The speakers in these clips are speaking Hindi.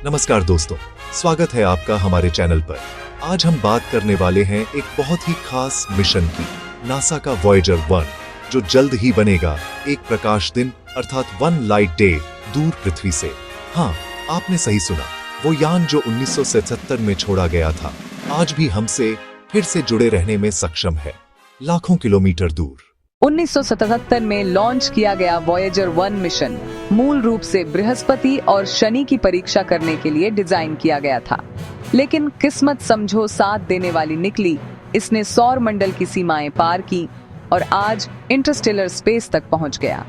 नमस्कार दोस्तों, स्वागत है आपका हमारे चैनल पर। आज हम बात करने वाले हैं एक बहुत ही खास मिशन की, नासा का वॉयेजर 1, जो जल्द ही बनेगा एक प्रकाश दिन अर्थात 1 लाइट डे दूर पृथ्वी से। हाँ, आपने सही सुना, वो यान जो 1977 में छोड़ा गया था, आज भी हमसे फिर से जुड़े रहने में सक्षम है, लाखों किलोमीटर दूर। 1977 में लॉन्च किया गया वॉयेजर 1 मिशन मूल रूप से बृहस्पति और शनि की परीक्षा करने के लिए डिजाइन किया गया था, लेकिन किस्मत समझो साथ देने वाली निकली। इसने सौर मंडल की सीमाएं पार की और आज इंटरस्टेलर स्पेस तक पहुंच गया।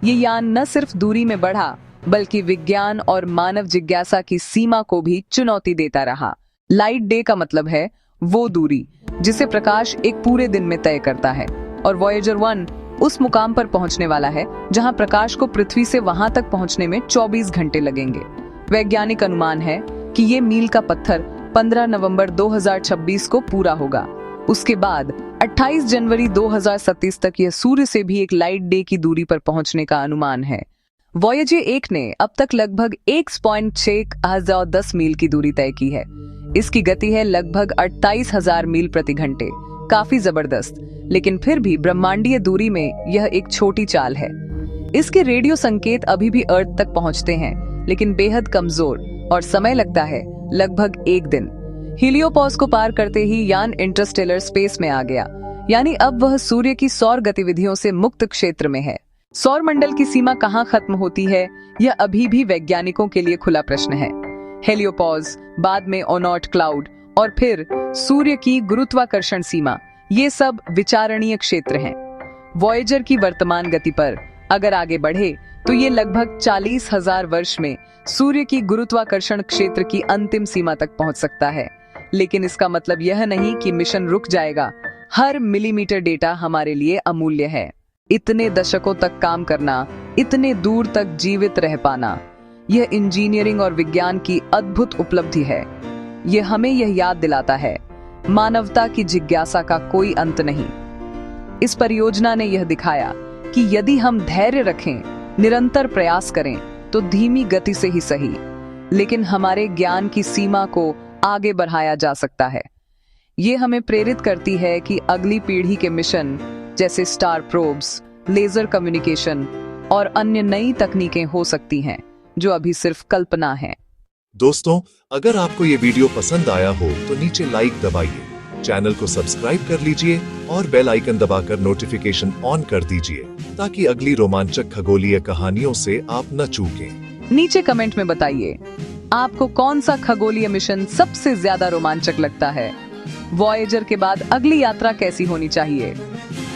ये यान न सिर्फ दूरी में बढ़ा, बल्कि विज्ञान और मानव जिज्ञासा की सीमा को भी चुनौती देता रहा। लाइट डे का मतलब है वो दूरी जिसे प्रकाश एक पूरे दिन में तय करता है, और वॉयेजर 1 उस मुकाम पर पहुंचने वाला है जहां प्रकाश को पृथ्वी से वहां तक पहुंचने में 24 घंटे लगेंगे। वैज्ञानिक अनुमान है कि ये मील का पत्थर 15 नवंबर 2026 को पूरा होगा। उसके बाद 28 जनवरी 2037 तक यह सूर्य से भी एक लाइट डे की दूरी पर पहुंचने का अनुमान है। वॉयेजर 1 ने अब तक लगभग 1.610 मील की दूरी तय की है। इसकी गति है लगभग 28,000 मील प्रति घंटे, काफी जबरदस्त, लेकिन फिर भी ब्रह्मांडीय दूरी में यह एक छोटी चाल है। इसके रेडियो संकेत अभी भी अर्थ तक पहुंचते हैं, लेकिन बेहद कमजोर, और समय लगता है लगभग 1 दिन। हीलियोपॉस को पार करते ही यान इंटरस्टेलर स्पेस में आ गया, यानी अब वह सूर्य की सौर गतिविधियों से मुक्त क्षेत्र में है। सौर मंडल की सीमा कहाँ खत्म होती है, यह अभी भी वैज्ञानिकों के लिए खुला प्रश्न है। हीलियोपॉस, बाद में ओर्ट क्लाउड, और फिर सूर्य की गुरुत्वाकर्षण सीमा, ये सब विचारणीय क्षेत्र हैं। वॉयेजर की वर्तमान गति पर अगर आगे बढ़े तो ये लगभग 40,000 वर्ष में सूर्य की गुरुत्वाकर्षण क्षेत्र की अंतिम सीमा तक पहुंच सकता है। लेकिन इसका मतलब यह नहीं कि मिशन रुक जाएगा। हर मिलीमीटर डेटा हमारे लिए अमूल्य है। इतने दशकों तक काम करना, इतने दूर तक जीवित रह पाना, यह इंजीनियरिंग और विज्ञान की अद्भुत उपलब्धि है। यह हमें यह याद दिलाता है, मानवता की जिज्ञासा का कोई अंत नहीं। इस परियोजना ने यह दिखाया कि यदि हम धैर्य रखें, निरंतर प्रयास करें, तो धीमी गति से ही सही, लेकिन हमारे ज्ञान की सीमा को आगे बढ़ाया जा सकता है। ये हमें प्रेरित करती है कि अगली पीढ़ी के मिशन जैसे स्टार प्रोब्स, लेजर कम्युनिकेशन और अन्य नई तकनीकें हो सकती हैं, जो अभी सिर्फ कल्पना है। दोस्तों, अगर आपको ये वीडियो पसंद आया हो तो नीचे लाइक दबाइए, चैनल को सब्सक्राइब कर लीजिए और बेल आइकन दबाकर नोटिफिकेशन ऑन कर दीजिए, ताकि अगली रोमांचक खगोलीय कहानियों से आप न चूकें। नीचे कमेंट में बताइए, आपको कौन सा खगोलीय मिशन सबसे ज्यादा रोमांचक लगता है। वॉयेजर के बाद अगली यात्रा कैसी होनी चाहिए,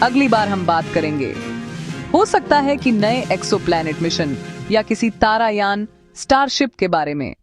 अगली बार हम बात करेंगे। हो सकता है कि नए एक्सोप्लैनेट मिशन या किसी तारायान, स्टारशिप के बारे में।